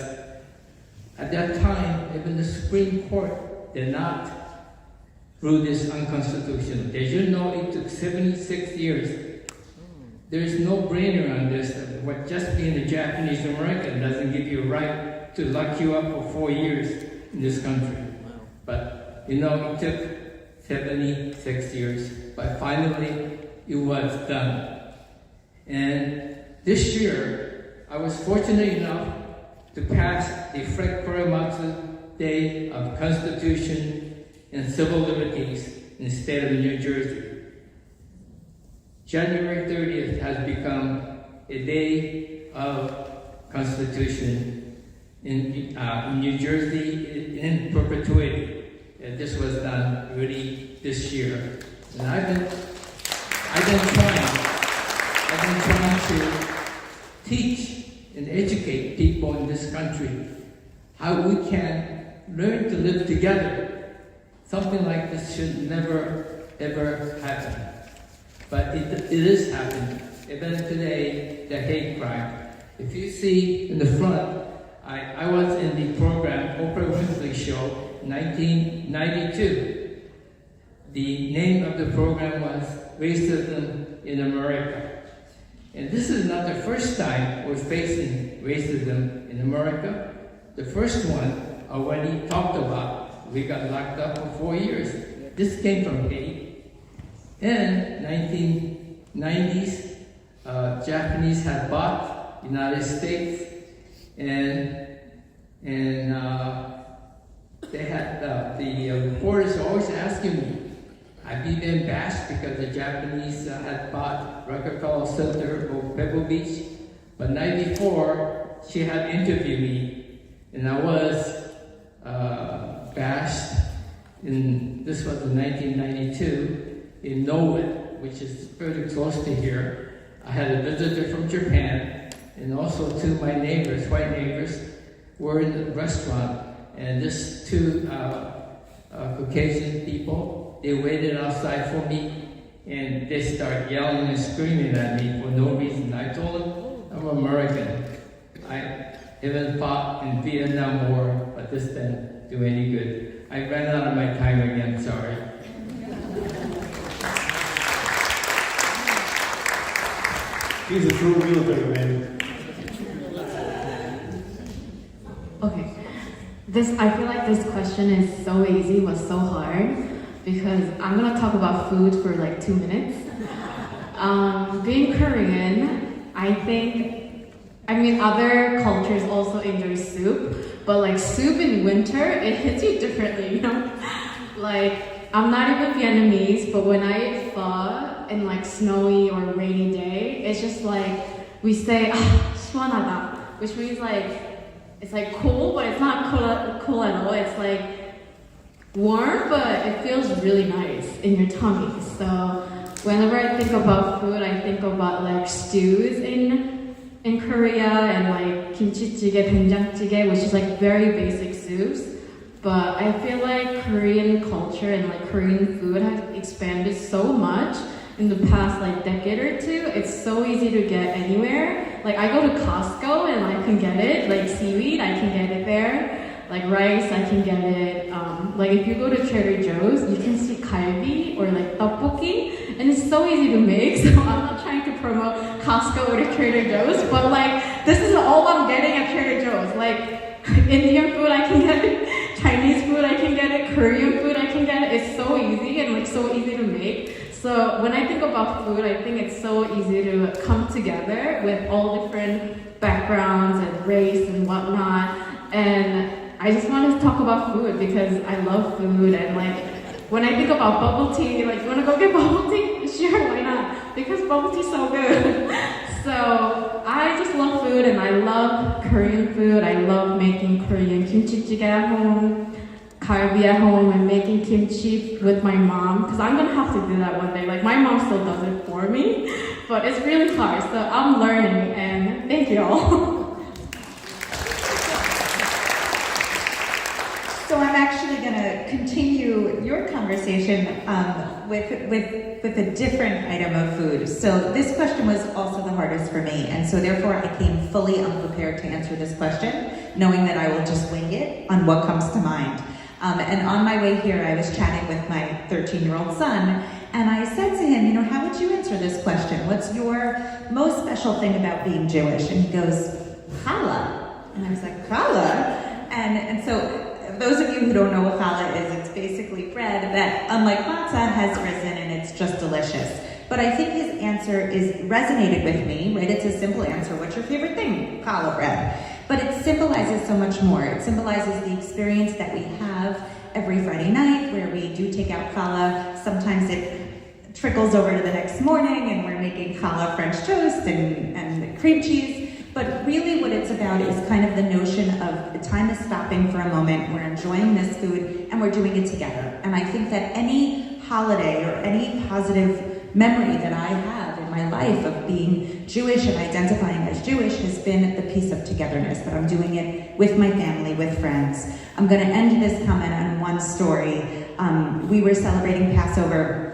at that time, even the Supreme Court did not rule this unconstitutional. Did you know it took 76 years? There is no brainer on this. What just being a Japanese American doesn't give you a right to lock you up for 4 years in this country. But you know, it took 76 years, but finally it was done. And this year, I was fortunate enough to pass the Fred Korematsu Day of Constitution and Civil Liberties in the state of New Jersey. January 30th has become a day of Constitution in New Jersey in perpetuity. And this was done really this year. And I've been trying to teach and educate people in this country how we can learn to live together. Something like this should never, ever happen. But it is happening. Even today, the hate crime. If you see in the front, I was in the program, Oprah Winfrey Show, 1992. The name of the program was Racism in America. And this is not the first time we're facing racism in America. The first one already talked about. We got locked up for 4 years. This came from hate. In 1990s, Japanese had bought United States, and they had the reporters always asking me, I've been bashed because the Japanese had bought Rockefeller Center or Pebble Beach, but night before she had interviewed me, and I was bashed. This was in 1992. In Norwood, which is pretty close to here. I had a visitor from Japan, and also two of my neighbors, white neighbors, were in the restaurant, and this two Caucasian people, they waited outside for me, and they started yelling and screaming at me for no reason. I told them, I'm American. I even fought in Vietnam War, but this didn't do any good. I ran out of my time again, sorry. He's a true military man. Okay. I feel like this question is so easy but so hard because I'm gonna talk about food for like 2 minutes. Being Korean, I mean other cultures also enjoy soup, but like soup in winter, it hits you differently, you know? Like, I'm not even Vietnamese, but when I eat pho in like snowy or rainy day, it's just like, we say, 시원하다, which means like, it's like cool, but it's not cool at all. It's like warm, but it feels really nice in your tummy. So whenever I think about food, I think about like stews in Korea and like kimchi jjigae, doenjang jjigae, which is like very basic soups. But I feel like Korean culture and like Korean food has expanded so much in the past like decade or two. It's so easy to get anywhere. Like I go to Costco and I can get it. Like seaweed, I can get it there. Like rice, I can get it. Like if you go to Trader Joe's, you can see kalbi or like tteokbokki, and it's so easy to make. So I'm not trying to promote Costco or Trader Joe's, but like this is all I'm getting at Trader Joe's. Like Indian food, I can get it. Chinese food, I can get it. Korean food, I can get it. It's so easy and like so easy to make. So when I think about food, I think it's so easy to come together with all different backgrounds and race and whatnot. And I just want to talk about food because I love food. And like, when I think about bubble tea, like, you want to go get bubble tea? Sure, why not? Because bubble tea's so good. So I just love food, and I love Korean food. I love making Korean kimchi jjigae at home, galbi at home, and making kimchi with my mom, because I'm gonna have to do that one day. Like, my mom still does it for me, but it's really hard, so I'm learning, and thank you all. So I'm actually going to continue your conversation with a different item of food. So this question was also the hardest for me, and so therefore I came fully unprepared to answer this question, knowing that I will just wing it on what comes to mind. And on my way here, I was chatting with my 13-year-old son, and I said to him, how would you answer this question? What's your most special thing about being Jewish? And he goes, challah. And I was like, challah? And so those of you who don't know what challah is, it's basically bread that, unlike matzah, has risen and it's just delicious. But I think his answer resonated with me, right? It's a simple answer. What's your favorite thing? Challah bread. But it symbolizes so much more. It symbolizes the experience that we have every Friday night where we do take out challah. Sometimes it trickles over to the next morning and we're making challah French toast and cream cheese. But really what it's about is kind of the notion of the time is stopping for a moment, we're enjoying this food, and we're doing it together. And I think that any holiday or any positive memory that I have in my life of being Jewish and identifying as Jewish has been the piece of togetherness, that I'm doing it with my family, with friends. I'm going to end this comment on one story. We were celebrating Passover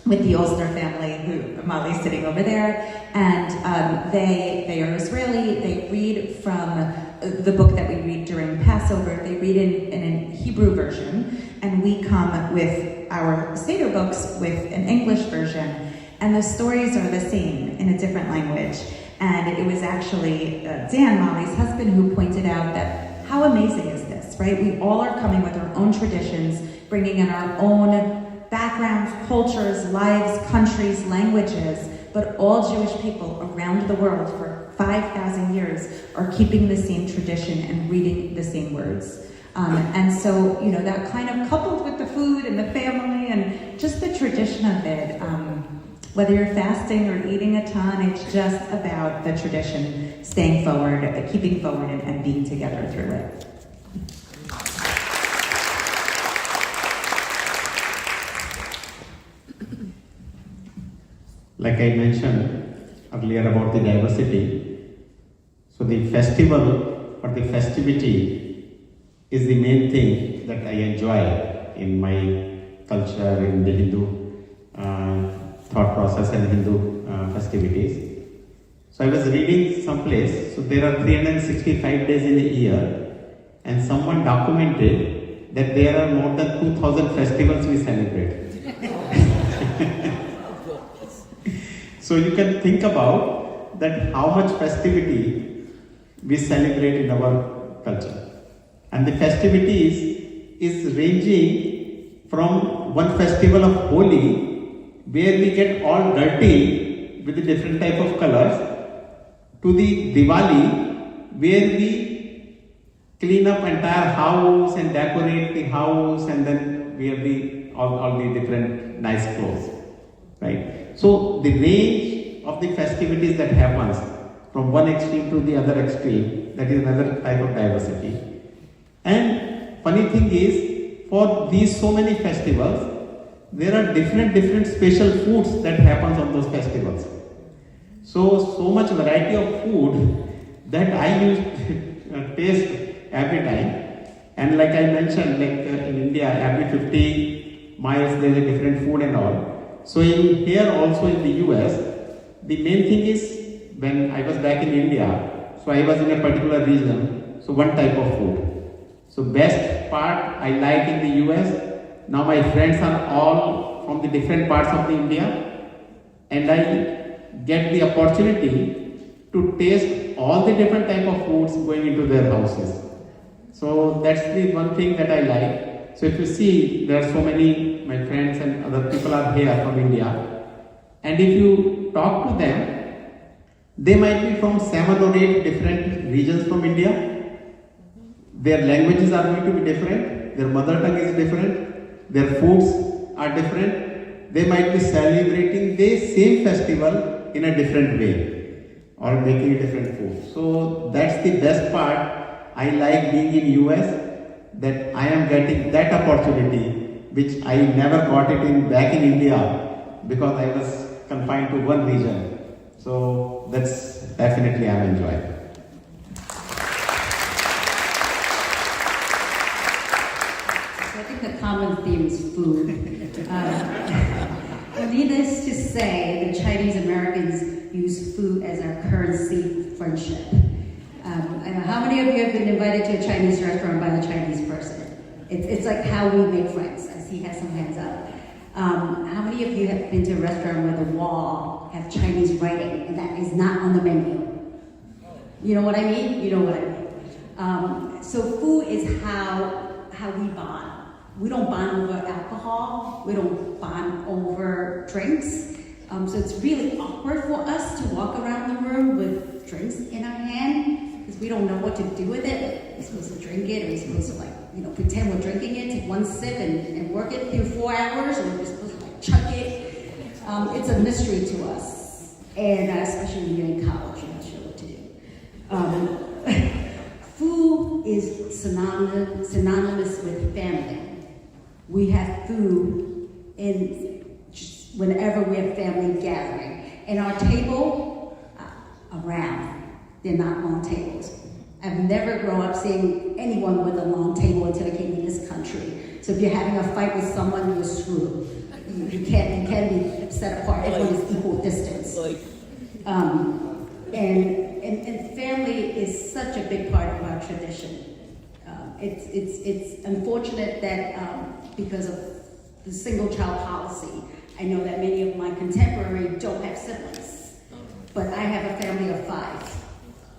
with the Olsner family, who Molly's sitting over there, and they are Israeli. They read from the book that we read during Passover. They read in a Hebrew version, and we come with our Seder books with an English version, and the stories are the same in a different language. And it was actually Dan, Molly's husband, who pointed out that how amazing is this, right? We all are coming with our own traditions, bringing in our own backgrounds, cultures, lives, countries, languages, but all Jewish people around the world for 5,000 years are keeping the same tradition and reading the same words. And so, that kind of coupled with the food and the family and just the tradition of it, whether you're fasting or eating a ton, it's just about the tradition, staying forward, keeping forward, and being together through it. Like I mentioned earlier about the diversity, so the festival or the festivity is the main thing that I enjoy in my culture, in the Hindu thought process and Hindu festivities. So I was reading someplace, so there are 365 days in a year, and someone documented that there are more than 2,000 festivals we celebrate. So you can think about that how much festivity we celebrate in our culture. And the festivities is ranging from one festival of Holi, where we get all dirty with the different type of colors, to the Diwali, where we clean up entire house and decorate the house and then wear all the different nice clothes, right? So the range of the festivities that happens from one extreme to the other extreme, that is another type of diversity. And funny thing is, for these so many festivals, there are different special foods that happens on those festivals. So much variety of food that I used to taste every time. And like I mentioned, in India, every 50 miles there is a different food and all. So here also in the US, the main thing is, when I was back in India, so I was in a particular region, so one type of food. So best part I like in the US, now my friends are all from the different parts of the India, and I get the opportunity to taste all the different type of foods going into their houses. So that's the one thing that I like. So if you see, there are so many, my friends and other people are here from India, And if you talk to them, they might be from 7 or 8 different regions from India. Their languages are going to be different, their mother tongue is different, their foods are different. They might be celebrating the same festival in a different way or making different food. So that's the best part. I like being in US, that I am getting that opportunity which I never got it back in India because I was confined to one region. So that's definitely I'm enjoying. I think the common theme is food. Well, needless to say, the Chinese Americans use food as our currency of friendship. And how many of you have been invited to a Chinese restaurant by a Chinese person? It's like how we make friends. I see has some hands up. How many of you have been to a restaurant where the wall have Chinese writing and that is not on the menu? You know what I mean? You know what I mean. So food is how we bond. We don't bond over alcohol. We don't bond over drinks. So it's really awkward for us to walk around the room with drinks in our hand because we don't know what to do with it. We're supposed to drink it, or we're supposed to pretend we're drinking it, take one sip and work it through 4 hours, or we're supposed to chug it. It's a mystery to us, and especially when you're in college, you're not sure what to do. Food is synonymous with family. We have food whenever we have family gathering. And our table, around, they're not long tables. I've never grown up seeing anyone with a long table until I came to this country. So if you're having a fight with someone, you're screwed. You can't be set apart. Everyone is equal distance. And family is such a big part of our tradition. It's unfortunate that because of the single child policy, I know that many of my contemporaries don't have siblings, but I have a family of 5.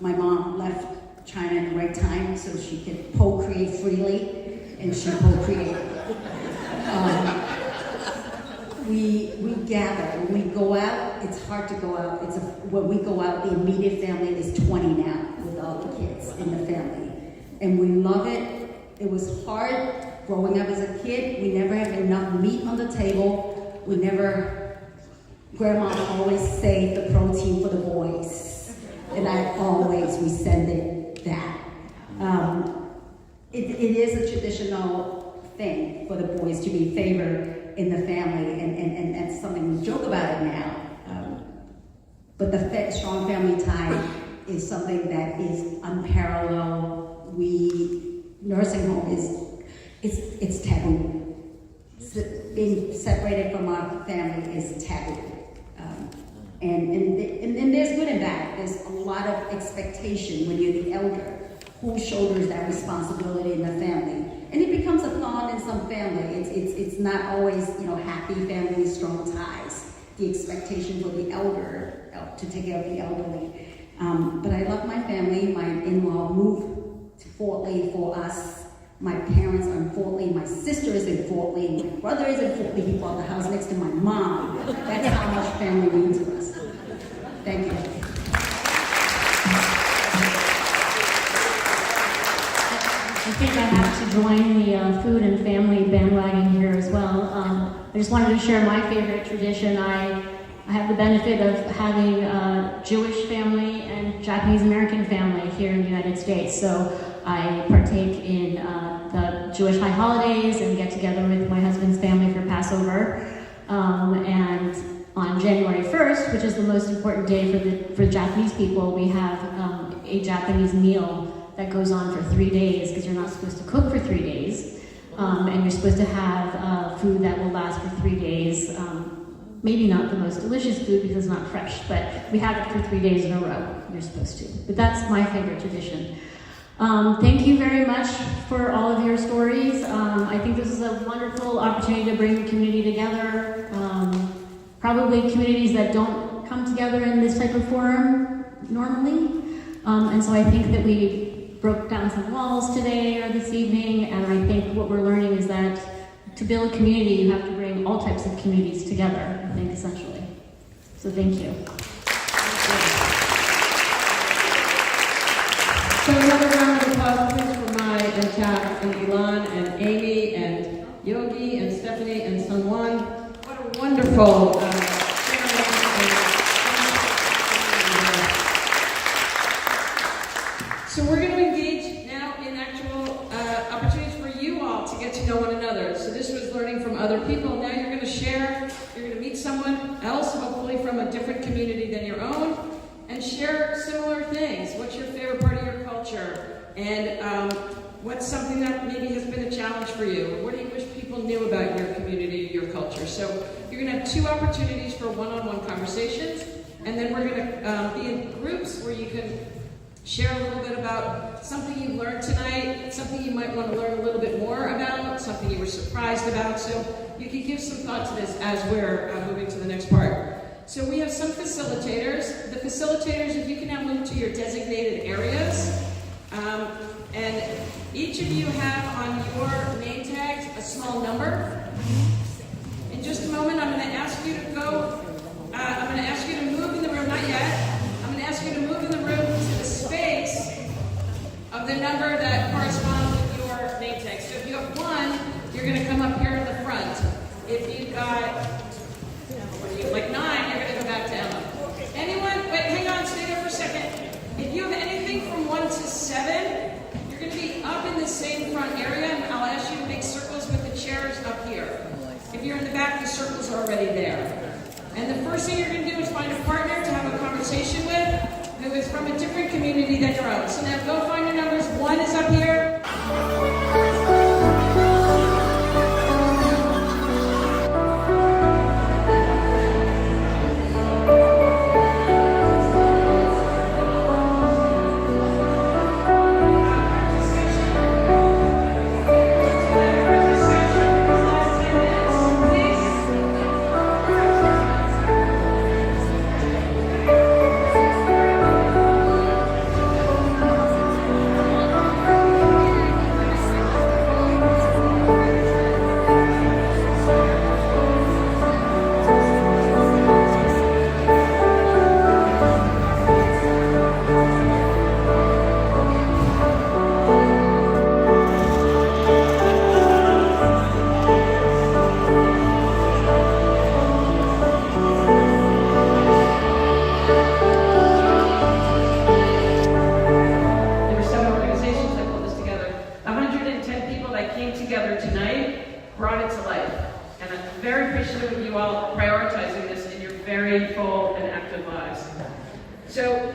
My mom left China at the right time so she could procreate freely, and she procreated. We gather. When we go out, it's hard to go out. When we go out, the immediate family is 20 now with all the kids in the family. And we love it. It was hard growing up as a kid. We never had enough meat on the table. Grandma always saved the protein for the boys. And I always resented that. It is a traditional thing for the boys to be favored in the family, and that's something we joke about it now. But the strong family tie is something that is unparalleled. Nursing home it's taboo. Being separated from our family is taboo. And there's good and bad. There's a lot of expectation when you're the elder. Who shoulders that responsibility in the family? And it becomes a thorn in some family. It's not always happy families, strong ties. The expectation for the elder to take care of the elderly. But I love my family. My in-law moved to Fort Lee for us. My parents are in Fort Lee. My sister is in Fort Lee. My brother is in Fort Lee. He bought the house next to my mom. That's how much family means to us. Thank you. I think I have to join the food and family bandwagon here as well. I just wanted to share my favorite tradition. I have the benefit of having a Jewish family and Japanese American family here in the United States. So I partake in the Jewish high holidays and get together with my husband's family for Passover. And on January 1st, which is the most important day for Japanese people, we have a Japanese meal that goes on for 3 days, because you're not supposed to cook for 3 days. And you're supposed to have food that will last for 3 days. Maybe not the most delicious food because it's not fresh, but we have it for 3 days in a row. You're supposed to. But that's my favorite tradition. Thank you very much for all of your stories. I think this is a wonderful opportunity to bring the community together. Probably communities that don't come together in this type of forum normally. And so I think that we broke down some walls today or this evening, and I think what we're learning is that to build community, you have to bring all types of communities together, I think, essentially. So thank you. So another round of applause, please, for Mai and Tab and Ilan and Amy and Yogi and Stephanie and Sunwan. What a wonderful So we're going to engage now in actual opportunities for you all to get to know one another. So this was learning from other people. Now you're going to share, you're going to meet someone else, hopefully from a different community than your own, and share similar things. What's your favorite part of your culture? And what's something that maybe has been a challenge for you? What do you wish people knew about your community, your culture? So you're going to have 2 opportunities for one-on-one conversations, and then we're going to be in groups where you can share a little bit about something you learned tonight, something you might want to learn a little bit more about, something you were surprised about. So you can give some thought to this as we're moving to the next part. So we have some facilitators. The facilitators, if you can now move to your designated areas. And each of you have on your name tags a small number. In just a moment, I'm going to ask you to go, I'm going to ask you to move in the room, not yet. I'm going to ask you to move in the room to the space of the number that corresponds with your name tag. So if you have 1, you're going to come up here in the front. If you've got like 9, you're going to go back down. Anyone? Wait, hang on, stay there for a second. If you have anything from 1 to 7, you're going to be up in the same front area, and I'll ask you to make circles with the chairs up here. If you're in the back, the circles are already there. And the first thing you're going to do is find a partner to have a conversation with who is from a different community than your own. So now go find your numbers. 1 is up here. So,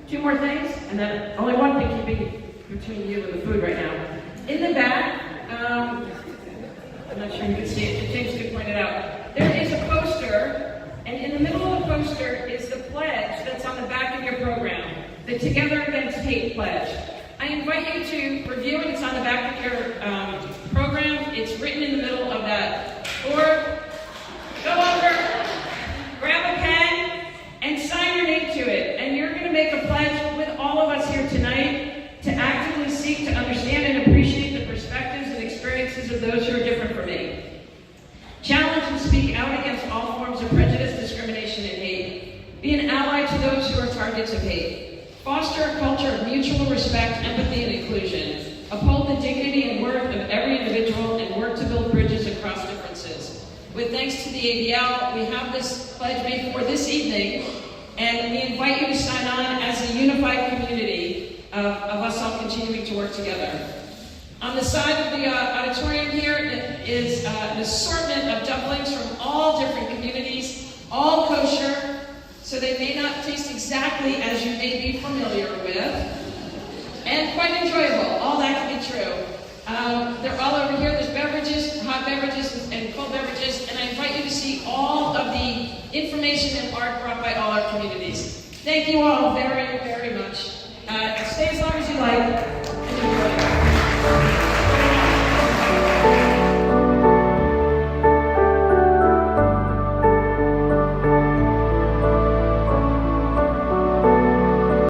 2 more things, and then only one thing keeping between you and the food right now. In the back, I'm not sure you can see it, James did point it out. There is a poster, and in the middle of the poster is the pledge that's on the back of your program, the Together Against Hate pledge. I invite you to review it. It's on the back of your program. It's written in the middle of that board. Go over, grab a pen, and sign your name to it. And you're going to make a pledge with all of us here tonight to actively seek to understand and appreciate the perspectives and experiences of those who are different from me. Challenge and speak out against all forms of prejudice, discrimination, and hate. Be an ally to those who are targets of hate. Foster a culture of mutual respect, empathy, and inclusion. Uphold the dignity and worth of every individual and work to build bridges across differences. With thanks to the ABL, we have this pledge made for this evening, and we invite you to sign on as a unified community of us all continuing to work together. On the side of the auditorium here is an assortment of dumplings from all different communities, all kosher, so they may not taste exactly as you may be familiar with, and quite enjoyable. All that can be true. They're all over here. There's beverages, hot beverages, and cold beverages, and I invite you to see all of the information and art brought by all our communities. Thank you all very, very much.